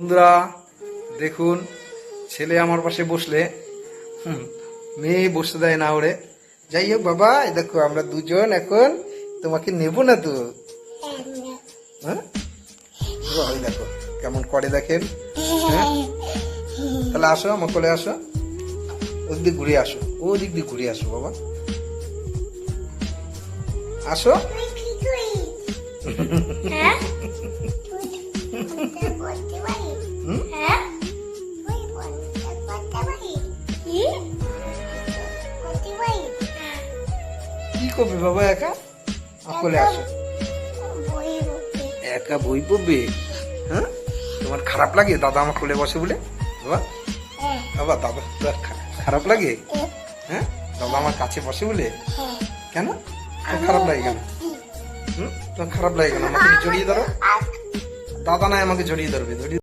বন্ধুরা দেখুন, ছেলে আমার পাশে বসলে মেয়ে বসতে দেয় না ওরে। যাই হোক বাবা, এই দেখো আমরা দুজন এখন তোমাকে নেব না তো। হ্যাঁ ওই দেখো কেমন করে দেখেন। হ্যাঁ তাহলে আসো আমার কোলে আসো, ওদিক দিয়ে ঘুরে আসো, ওদিক দিয়ে ঘুরে আসো বাবা, আসো। কি করবে বাবা একা? কোলে আসো। একা বই পড়বে? হ্যাঁ তোমার খারাপ লাগে দাদা আমার কোলে বসে বলে? বাবা বাবা দাদা খারাপ লাগে? হ্যাঁ দাদা আমার কাছে বসে বলে? কেন খারাপ লাগে কেন? তোমার খারাপ লাগে কেন? আমাকে জড়িয়ে ধরো। দাদা নাই আমাকে জড়িয়ে ধরবে।